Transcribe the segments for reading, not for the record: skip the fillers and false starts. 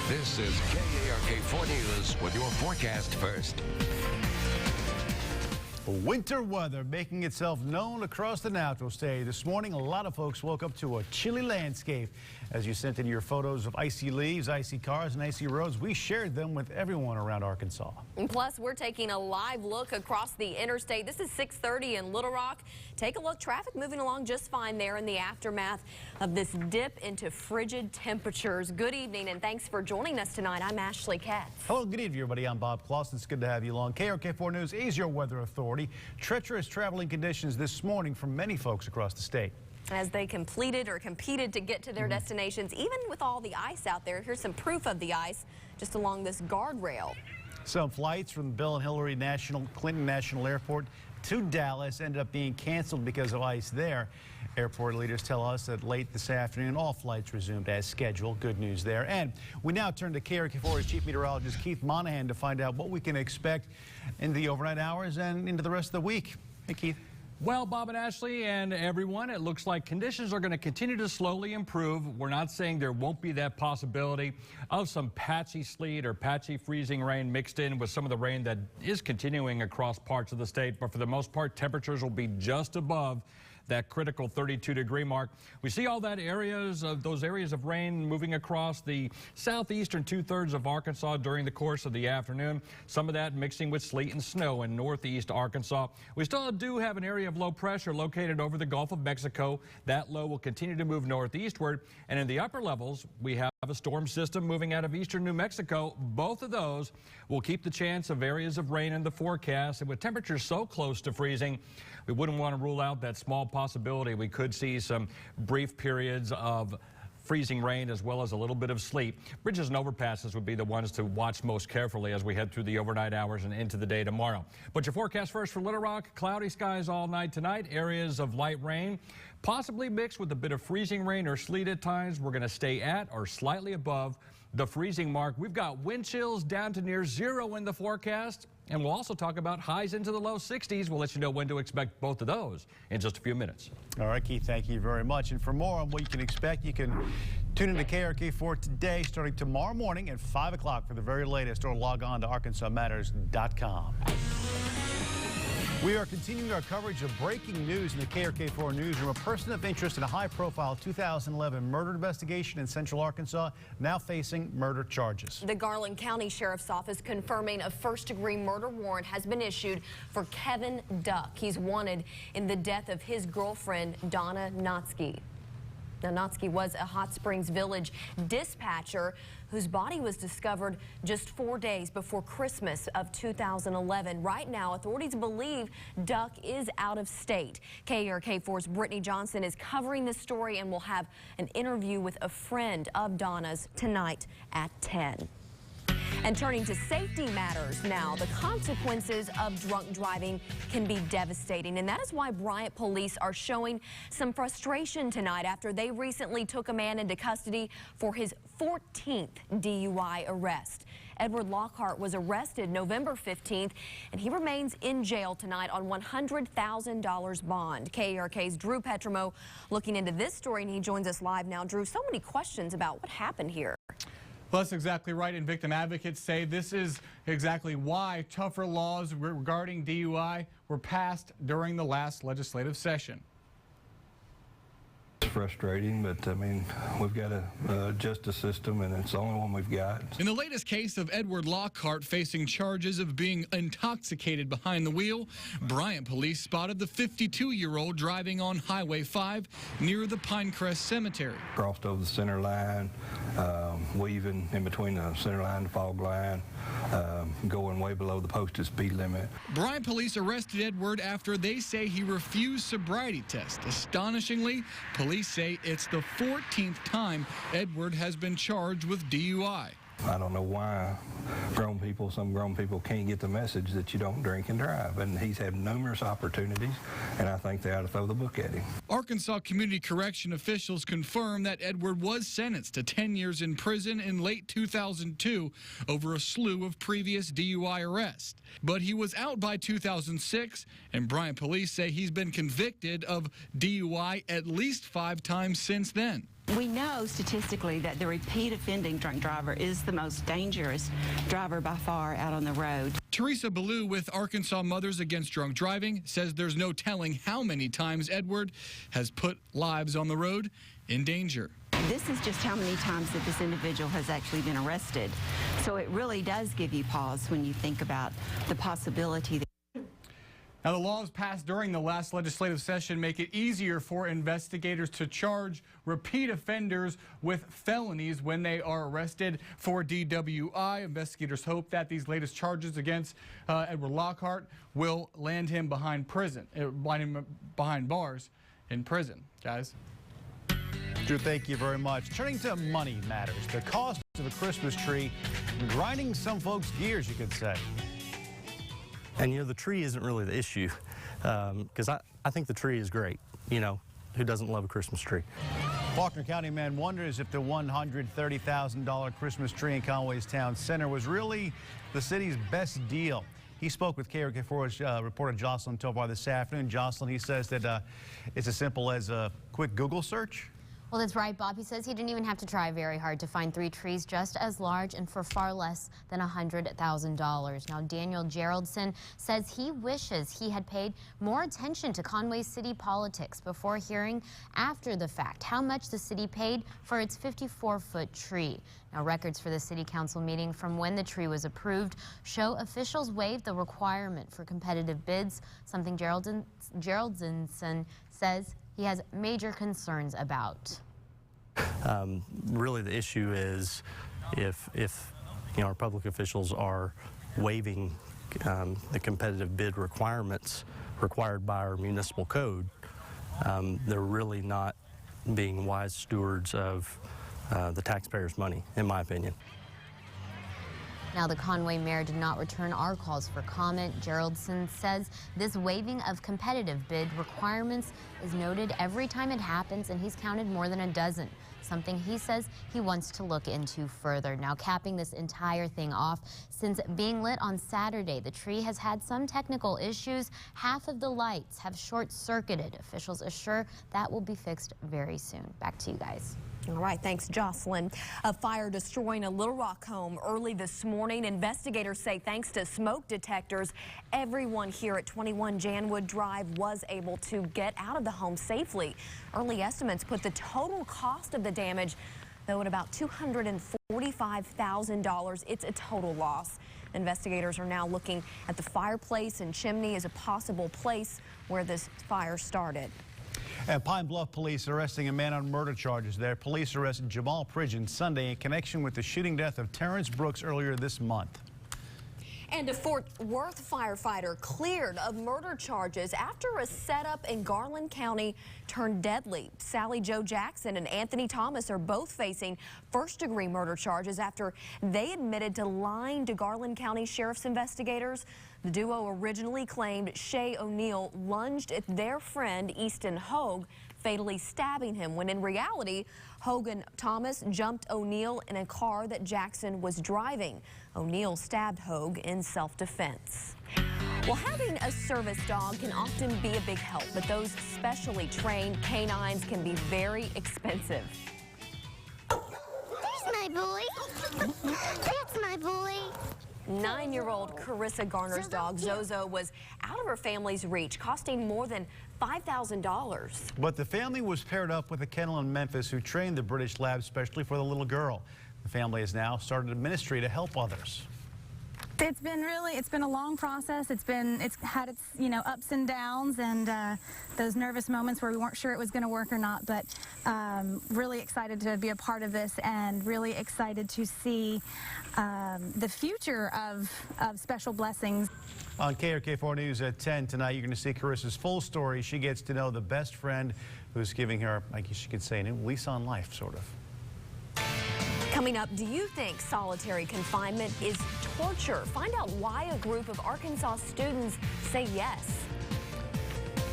This is KARK 4 News with your forecast first. Winter weather making itself known across the natural state. This morning, a lot of folks woke up to a chilly landscape. As you sent in your photos of icy leaves, icy cars, and icy roads, we shared them with everyone around Arkansas. And plus, we're taking a live look across the interstate. This is 6:30 in Little Rock. Take a look. Traffic moving along just fine there in the aftermath of this dip into frigid temperatures. Good evening, and thanks for joining us tonight. I'm Ashley Katz. Hello, good evening, everybody. I'm Bob Clausen. It's good to have you along. KARK 4 News is your weather authority. Treacherous traveling conditions this morning for many folks across the state. As they completed or competed to get to their destinations, even with all the ice out there, here's some proof of the ice just along this guardrail. Some flights from Bill and Hillary Clinton National Airport to Dallas ended up being canceled because of ice there. Airport leaders tell us that late this afternoon, all flights resumed as scheduled. Good news there. And we now turn to KARK4's Chief Meteorologist Keith Monahan to find out what we can expect in the overnight hours and into the rest of the week. Hey, Keith. Well, Bob and Ashley and everyone, it looks like conditions are going to continue to slowly improve. We're not saying there won't be that possibility of some patchy sleet or patchy freezing rain mixed in with some of the rain that is continuing across parts of the state. But for the most part, temperatures will be just above that critical 32-degree mark. We see all those areas of rain moving across the southeastern two-thirds of Arkansas during the course of the afternoon. Some of that mixing with sleet and snow in northeast Arkansas. We still do have an area of low pressure located over the Gulf of Mexico. That low will continue to move northeastward. And in the upper levels, we have a storm system moving out of eastern New Mexico. Both of those will keep the chance of areas of rain in the forecast. And with temperatures so close to freezing, we wouldn't want to rule out that small possibility we could see some brief periods of freezing rain as well as a little bit of sleet. Bridges and overpasses would be the ones to watch most carefully as we head through the overnight hours and into the day tomorrow. But your forecast first for Little Rock: cloudy skies all night tonight, areas of light rain, possibly mixed with a bit of freezing rain or sleet at times. We're going to stay at or slightly above the freezing mark. We've got wind chills down to near zero in the forecast. And we'll also talk about highs into the low 60s. We'll let you know when to expect both of those in just a few minutes. All right, Keith, thank you very much. And for more on what you can expect, you can tune into KARK4 today, starting tomorrow morning at 5 o'clock for the very latest, or log on to ArkansasMatters.com. We are continuing our coverage of breaking news in the KARK4 newsroom. A person of interest in a high-profile 2011 murder investigation in Central Arkansas now facing murder charges. The Garland County Sheriff's Office confirming a first-degree murder warrant has been issued for Kevin Duck. He's wanted in the death of his girlfriend, Donna Notsky. Now, Notsky was a Hot Springs Village dispatcher whose body was discovered just 4 days before Christmas of 2011. Right now, authorities believe Duck is out of state. KARK4's Brittany Johnson is covering this story, and will have an interview with a friend of Donna's tonight at 10. And turning to safety matters now, the consequences of drunk driving can be devastating. And that is why Bryant police are showing some frustration tonight after they recently took a man into custody for his 14th DUI arrest. Edward Lockhart was arrested November 15th, and he remains in jail tonight on $100,000 bond. KARK's Drew Petrimo looking into this story, and he joins us live now. Drew, so many questions about what happened here. Well, that's exactly right, and victim advocates say this is exactly why tougher laws regarding DUI were passed during the last legislative session. It's frustrating, but I mean, we've got a justice system, and it's the only one we've got. In the latest case of Edward Lockhart facing charges of being intoxicated behind the wheel, Bryant police spotted the 52-year-old driving on Highway 5 near the Pinecrest Cemetery. Crossed over the center line, weaving in between the center line and the fog line, going way below the posted speed limit. Bryant police arrested Edward after they say he refused sobriety test. Astonishingly, police say it's the 14th time Edward has been charged with DUI. I don't know why some grown people can't get the message that you don't drink and drive. And he's had numerous opportunities, and I think they ought to throw the book at him. Arkansas Community Correction officials confirm that Edward was sentenced to 10 years in prison in late 2002 over a slew of previous DUI arrests. But he was out by 2006, and Bryant police say he's been convicted of DUI at least 5 times since then. We know statistically that the repeat offending drunk driver is the most dangerous driver by far out on the road. Teresa Ballou with Arkansas Mothers Against Drunk Driving says there's no telling how many times Edward has put lives on the road in danger. This is just how many times that this individual has actually been arrested. So it really does give you pause when you think about the possibility that Now, the laws passed during the last legislative session make it easier for investigators to charge repeat offenders with felonies when they are arrested for DWI. Investigators hope that these latest charges against Edward Lockhart will land him behind bars in prison. Guys. Drew, thank you very much. Turning to money matters. The cost of a Christmas tree grinding some folks' gears, you could say. And, you know, the tree isn't really the issue, because I think the tree is great. You know, who doesn't love a Christmas tree? Faulkner County man wonders if the $130,000 Christmas tree in Conway's town center was really the city's best deal. He spoke with KARK-4's reporter Jocelyn Tovar this afternoon. Jocelyn, he says that it's as simple as a quick Google search. Well, that's right, Bob. He says he didn't even have to try very hard to find 3 trees just as large and for far less than $100,000. Now, Daniel Geraldson says he wishes he had paid more attention to Conway city politics before hearing after the fact how much the city paid for its 54-foot tree. Now, records for the city council meeting from when the tree was approved show officials waived the requirement for competitive bids, something Geraldson says he has major concerns about. Really, the issue is if you know, our public officials are waiving the competitive bid requirements required by our municipal code, they're really not being wise stewards of the taxpayers' money, in my opinion. Now, the Conway mayor did not return our calls for comment. Geraldson says this waiving of competitive bid requirements is noted every time it happens, and he's counted more than a dozen, something he says he wants to look into further. Now, capping this entire thing off, since being lit on Saturday, the tree has had some technical issues. Half of the lights have short-circuited. Officials assure that will be fixed very soon. Back to you guys. All right, thanks, Jocelyn. A fire destroying a Little Rock home early this morning. Investigators say thanks to smoke detectors, everyone here at 21 Janwood Drive was able to get out of the home safely. Early estimates put the total cost of the damage, though, at about $245,000. It's a total loss. Investigators are now looking at the fireplace and chimney as a possible place where this fire started. And Pine Bluff police arresting a man on murder charges there. Police arrested Jamal Pridgeon Sunday in connection with the shooting death of Terrence Brooks earlier this month. And a Fort Worth firefighter cleared of murder charges after a setup in Garland County turned deadly. Sally Jo Jackson and Anthony Thomas are both facing first-degree murder charges after they admitted to lying to Garland County Sheriff's investigators. The duo originally claimed Shay O'Neill lunged at their friend Easton Hogue, fatally stabbing him, when in reality, Hogue and Thomas jumped O'Neill in a car that Jackson was driving. O'Neill stabbed Hogue in self-defense. Well, having a service dog can often be a big help, but those specially trained canines can be very expensive. There's my boy. That's my boy. 9-year-old Carissa Garner's dog, Zozo, was out of her family's reach, costing more than $5,000. But the family was paired up with a kennel in Memphis who trained the British lab specially for the little girl. The family has now started a ministry to help others. It's been a long process. It's had its, ups and downs, and those nervous moments where we weren't sure it was going to work or not, but really excited to be a part of this and really excited to see the future of Special Blessings. On KARK-4 News at 10 tonight, you're going to see Carissa's full story. She gets to know the best friend who's giving her, I guess you could say, a new lease on life, sort of. Coming up, do you think solitary confinement is torture? Find out why a group of Arkansas students say yes.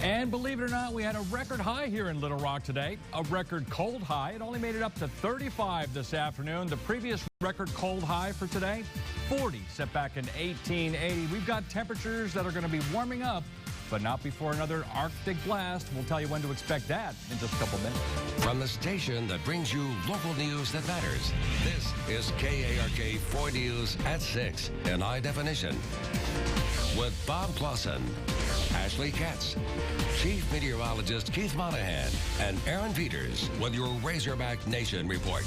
And believe it or not, we had a record high here in Little Rock today. A record cold high. It only made it up to 35 this afternoon. The previous record cold high for today, 40, set back in 1880. We've got temperatures that are going to be warming up but not before another Arctic blast. We'll tell you when to expect that in just a couple minutes. From the station that brings you local news that matters, this is KARK 4 News at 6 in high definition. With Bob Clausen, Ashley Katz, Chief Meteorologist Keith Monahan, and Aaron Peters with your Razorback Nation report.